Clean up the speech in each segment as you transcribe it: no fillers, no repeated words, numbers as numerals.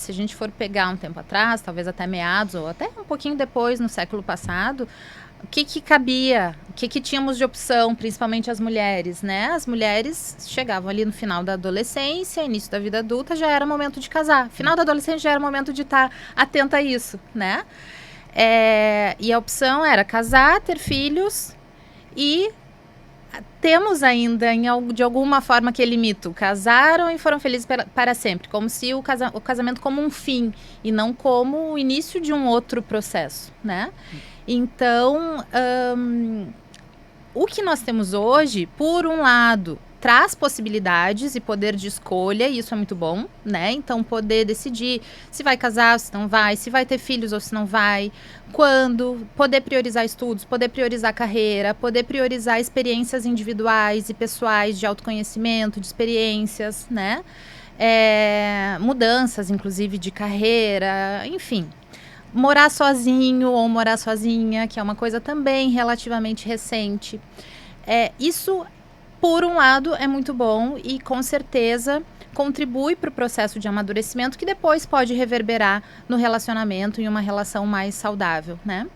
se a gente for pegar um tempo atrás, talvez até meados ou até um pouquinho depois, no século passado, o que cabia, o que tínhamos de opção, principalmente as mulheres, né? As mulheres chegavam ali no final da adolescência, início da vida adulta, já era momento de casar. Final da adolescência já era momento de estar atenta a isso, né? E a opção era casar, ter filhos e temos ainda, de alguma forma, aquele mito. Casaram e foram felizes para sempre. Como se o casamento como um fim e não como o início de um outro processo, né? Então, o que nós temos hoje, por um lado, traz possibilidades e poder de escolha, e isso é muito bom, né? Então, poder decidir se vai casar ou se não vai, se vai ter filhos ou se não vai, quando, poder priorizar estudos, poder priorizar carreira, poder priorizar experiências individuais e pessoais de autoconhecimento, de experiências, né? Mudanças, inclusive, de carreira, enfim. Morar sozinho ou morar sozinha, que é uma coisa também relativamente recente. Isso, por um lado, é muito bom e, com certeza, contribui para o processo de amadurecimento que depois pode reverberar no relacionamento em uma relação mais saudável, né?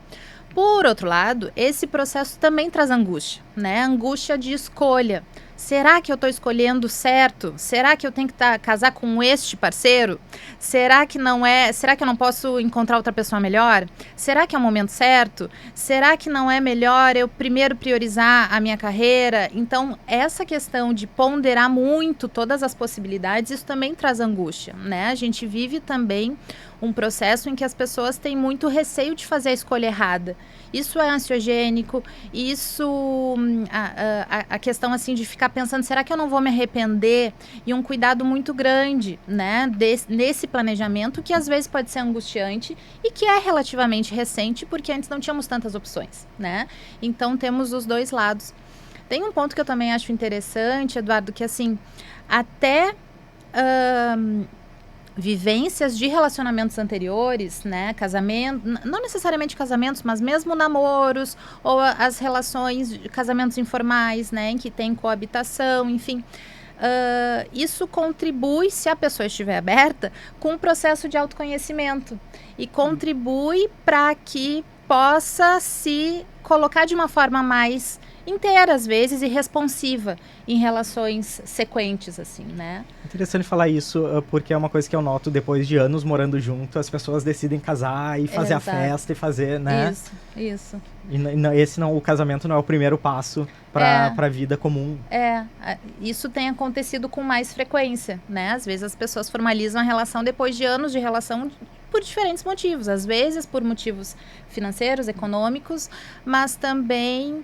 Por outro lado, esse processo também traz angústia, né? Angústia de escolha. Será que eu estou escolhendo certo? Será que eu tenho que casar com este parceiro? Será que não é? Será que eu não posso encontrar outra pessoa melhor? Será que é o momento certo? Será que não é melhor eu primeiro priorizar a minha carreira? Então, essa questão de ponderar muito todas as possibilidades, isso também traz angústia, né? A gente vive também um processo em que as pessoas têm muito receio de fazer a escolha errada. Isso é ansiogênico, isso, a questão assim de ficar pensando, será que eu não vou me arrepender? E um cuidado muito grande, né, nesse planejamento, que às vezes pode ser angustiante e que é relativamente recente, porque antes não tínhamos tantas opções, né? Então temos os dois lados. Tem um ponto que eu também acho interessante, Eduardo, que assim, até vivências de relacionamentos anteriores, né, casamento, não necessariamente casamentos, mas mesmo namoros ou as relações de casamentos informais, né, em que tem coabitação, enfim, isso contribui, se a pessoa estiver aberta, com o processo de autoconhecimento e contribui para que possa se colocar de uma forma mais inteira, às vezes, e responsiva em relações sequentes, assim, né? Interessante falar isso, porque é uma coisa que eu noto depois de anos morando junto, as pessoas decidem casar e fazer a festa e fazer, né? Isso. E o casamento não é o primeiro passo para a vida comum. Isso tem acontecido com mais frequência, né? Às vezes as pessoas formalizam a relação depois de anos de relação por diferentes motivos, às vezes por motivos financeiros, econômicos, mas também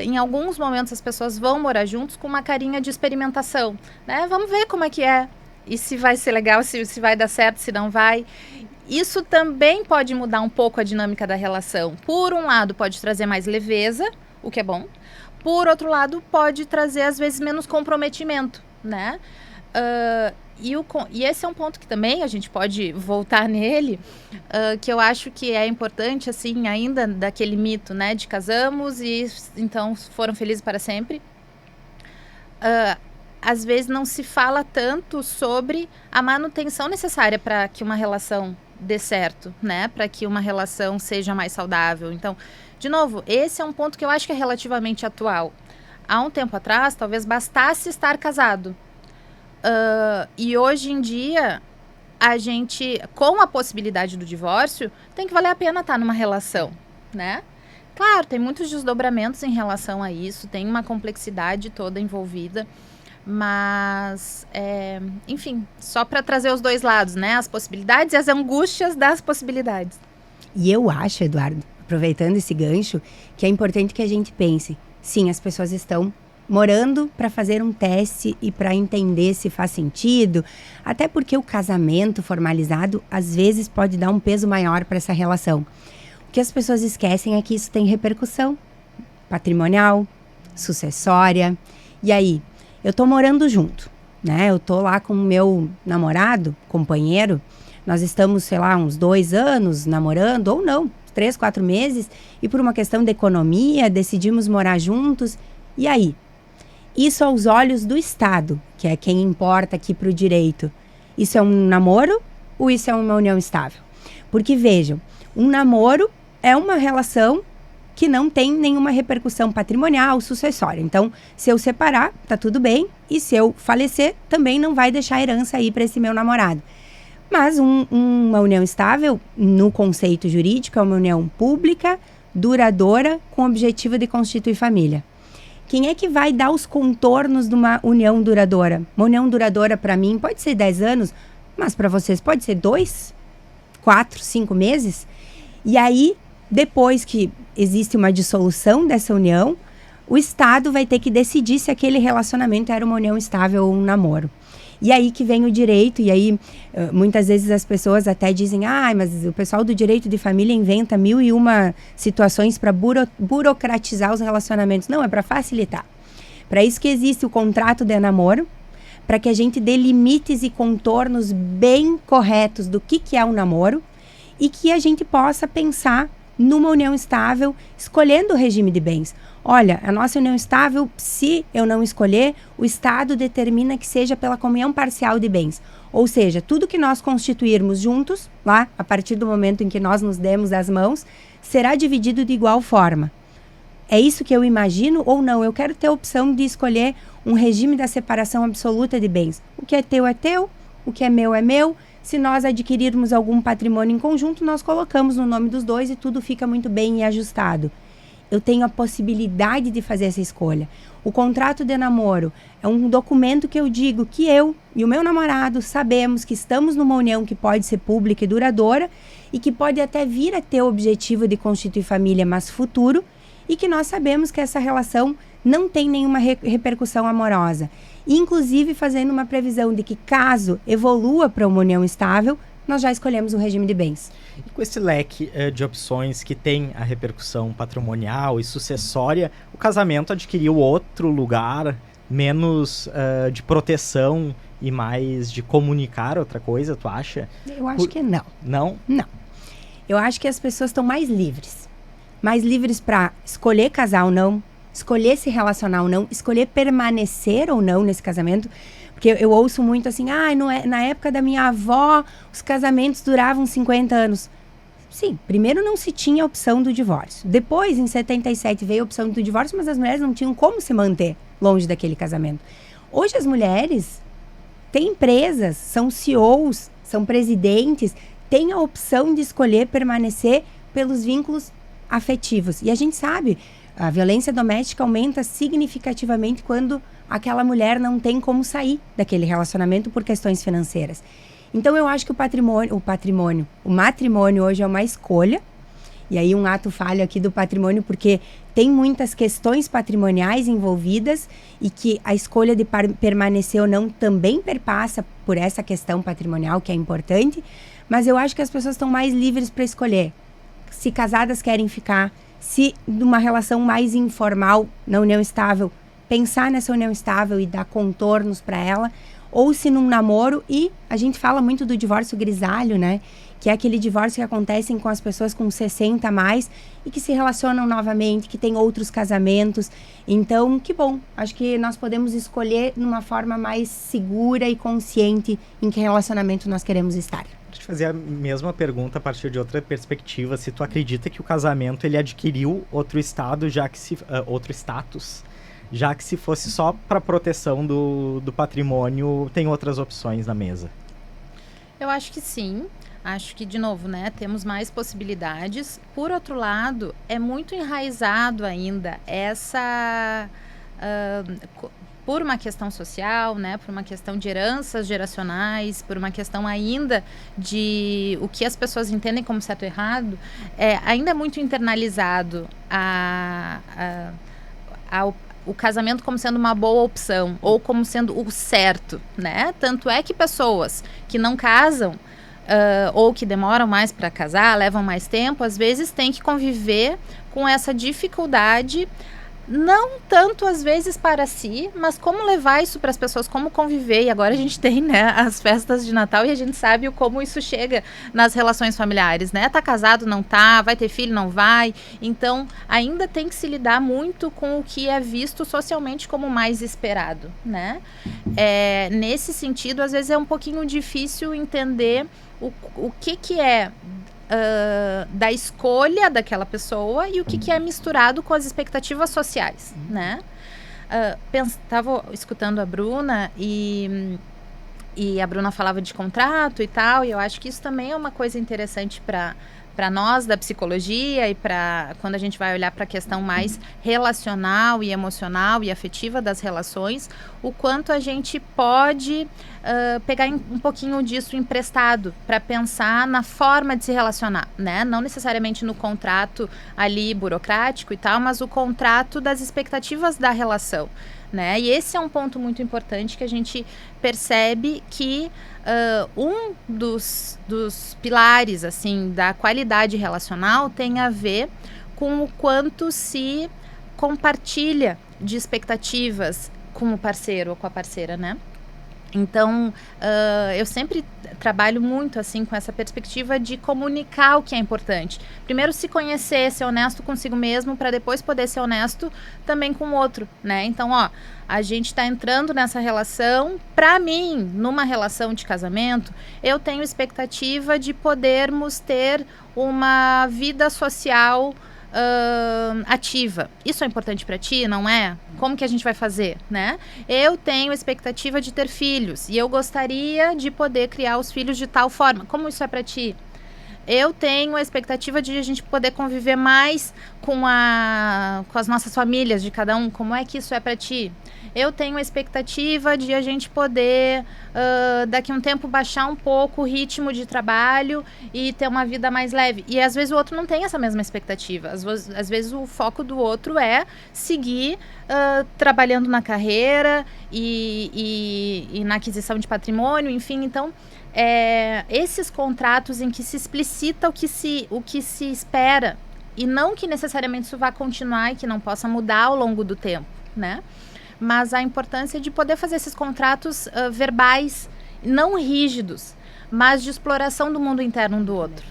em alguns momentos as pessoas vão morar juntos com uma carinha de experimentação, né? Vamos ver como é que é, e se vai ser legal, se vai dar certo, se não vai. Isso também pode mudar um pouco a dinâmica da relação. Por um lado, pode trazer mais leveza, o que é bom. Por outro lado, pode trazer, às vezes, menos comprometimento, né? E esse é um ponto que também a gente pode voltar nele, que eu acho que é importante, assim, ainda daquele mito, né? De casamos e então foram felizes para sempre. Às vezes não se fala tanto sobre a manutenção necessária para que uma relação dê certo, né? Para que uma relação seja mais saudável. Então, de novo, esse é um ponto que eu acho que é relativamente atual. Há um tempo atrás, talvez bastasse estar casado. E hoje em dia, a gente, com a possibilidade do divórcio, tem que valer a pena estar numa relação, né? Claro, tem muitos desdobramentos em relação a isso, tem uma complexidade toda envolvida, mas, enfim, só para trazer os dois lados, né? As possibilidades e as angústias das possibilidades. E eu acho, Eduardo, aproveitando esse gancho, que é importante que a gente pense, sim, as pessoas estão morando para fazer um teste e para entender se faz sentido, até porque o casamento formalizado às vezes pode dar um peso maior para essa relação. O que as pessoas esquecem é que isso tem repercussão patrimonial, sucessória. E aí, eu tô morando junto, né? Eu tô lá com o meu namorado, companheiro, nós estamos, sei lá, uns 2 anos namorando, ou não, 3, 4 meses, e por uma questão de economia, decidimos morar juntos. E aí? Isso aos olhos do Estado, que é quem importa aqui para o direito. Isso é um namoro ou isso é uma união estável? Porque, vejam, um namoro é uma relação que não tem nenhuma repercussão patrimonial, sucessória. Então, se eu separar, tá tudo bem. E se eu falecer, também não vai deixar herança aí para esse meu namorado. Mas uma união estável, no conceito jurídico, é uma união pública, duradoura, com o objetivo de constituir família. Quem é que vai dar os contornos de uma união duradoura? Uma união duradoura, para mim, pode ser 10 anos, mas para vocês pode ser 2, 4, 5 meses. E aí, depois que existe uma dissolução dessa união, o Estado vai ter que decidir se aquele relacionamento era uma união estável ou um namoro. E aí que vem o direito, e aí muitas vezes as pessoas até dizem, mas o pessoal do direito de família inventa 1001 situações para burocratizar os relacionamentos. Não, é para facilitar. Para isso que existe o contrato de namoro, para que a gente dê limites e contornos bem corretos do que é um namoro, e que a gente possa pensar numa união estável, escolhendo o regime de bens. Olha, a nossa união estável, se eu não escolher, o Estado determina que seja pela comunhão parcial de bens. Ou seja, tudo que nós constituirmos juntos, lá, a partir do momento em que nós nos demos as mãos, será dividido de igual forma. É isso que eu imagino ou não? Eu quero ter a opção de escolher um regime da separação absoluta de bens. O que é teu, o que é meu. Se nós adquirirmos algum patrimônio em conjunto, nós colocamos no nome dos dois e tudo fica muito bem e ajustado. Eu tenho a possibilidade de fazer essa escolha. O contrato de namoro é um documento que eu digo que eu e o meu namorado sabemos que estamos numa união que pode ser pública e duradoura e que pode até vir a ter o objetivo de constituir família, mas futuro, e que nós sabemos que essa relação não tem nenhuma repercussão amorosa. Inclusive fazendo uma previsão de que caso evolua para uma união estável, nós já escolhemos o regime de bens. E com esse leque de opções que tem a repercussão patrimonial e sucessória, o casamento adquiriu outro lugar, menos de proteção e mais de comunicar outra coisa, tu acha? Eu acho que não. Não? Não. Eu acho que as pessoas estão mais livres. Mais livres para escolher casar ou não, escolher se relacionar ou não, escolher permanecer ou não nesse casamento. Porque eu ouço muito assim, na época da minha avó, os casamentos duravam 50 anos. Sim, primeiro não se tinha a opção do divórcio. Depois, em 77, veio a opção do divórcio, mas as mulheres não tinham como se manter longe daquele casamento. Hoje as mulheres têm empresas, são CEOs, são presidentes, têm a opção de escolher permanecer pelos vínculos afetivos. E a gente sabe, a violência doméstica aumenta significativamente quando aquela mulher não tem como sair daquele relacionamento por questões financeiras. Então eu acho que o matrimônio hoje é uma escolha, e aí um ato falho aqui do patrimônio, porque tem muitas questões patrimoniais envolvidas e que a escolha de permanecer ou não também perpassa por essa questão patrimonial, que é importante, mas eu acho que as pessoas estão mais livres para escolher se casadas querem ficar, se numa relação mais informal, na união estável, pensar nessa união estável e dar contornos para ela, ou se num namoro, e a gente fala muito do divórcio grisalho, né? Que é aquele divórcio que acontece com as pessoas com 60 a mais e que se relacionam novamente, que tem outros casamentos. Então, que bom. Acho que nós podemos escolher numa forma mais segura e consciente em que relacionamento nós queremos estar. Deixa eu fazer a mesma pergunta a partir de outra perspectiva. Se tu acredita que o casamento ele adquiriu outro estado, outro status, já que se fosse só para proteção do patrimônio, tem outras opções na mesa? Eu acho que sim. Acho que, de novo, né, temos mais possibilidades. Por outro lado, é muito enraizado ainda essa... por uma questão social, né, por uma questão de heranças geracionais, por uma questão ainda de o que as pessoas entendem como certo e errado, ainda é muito internalizado o casamento como sendo uma boa opção, ou como sendo o certo, né? Tanto é que pessoas que não casam, ou que demoram mais para casar, levam mais tempo, às vezes têm que conviver com essa dificuldade Não tanto, às vezes, para si, mas como levar isso para as pessoas, como conviver. E agora a gente tem, né, as festas de Natal e a gente sabe como isso chega nas relações familiares, né? Tá casado, não tá, vai ter filho, não vai. Então, ainda tem que se lidar muito com o que é visto socialmente como mais esperado, né? Nesse sentido, às vezes é um pouquinho difícil entender o que é da escolha daquela pessoa e o que é misturado com as expectativas sociais, né? Estava escutando a Bruna e a Bruna falava de contrato e tal, e eu acho que isso também é uma coisa interessante para nós da psicologia e para quando a gente vai olhar para a questão mais relacional e emocional e afetiva das relações, o quanto a gente pode pegar um pouquinho disso emprestado para pensar na forma de se relacionar, né? Não necessariamente no contrato ali burocrático e tal, mas o contrato das expectativas da relação, né? E esse é um ponto muito importante que a gente percebe que um dos pilares assim da qualidade relacional tem a ver com o quanto se compartilha de expectativas com o parceiro ou com a parceira, né? Então, eu sempre trabalho muito assim com essa perspectiva de comunicar o que é importante. Primeiro se conhecer, ser honesto consigo mesmo, para depois poder ser honesto também com o outro, né? Então, a gente está entrando nessa relação. Para mim, numa relação de casamento, eu tenho expectativa de podermos ter uma vida social ativa. Isso é importante para ti, não é? Como que a gente vai fazer, né? Eu tenho expectativa de ter filhos e eu gostaria de poder criar os filhos de tal forma. Como isso é para ti? Eu tenho a expectativa de a gente poder conviver mais com as nossas famílias de cada um. Como é que isso é para ti? Eu tenho a expectativa de a gente poder, daqui a um tempo, baixar um pouco o ritmo de trabalho e ter uma vida mais leve. E às vezes o outro não tem essa mesma expectativa. Às vezes o foco do outro é seguir trabalhando na carreira e na aquisição de patrimônio, enfim. Então, esses contratos em que se explicita o que se espera e não que necessariamente isso vá continuar e que não possa mudar ao longo do tempo, né? Mas a importância de poder fazer esses contratos verbais, não rígidos, mas de exploração do mundo interno um do outro,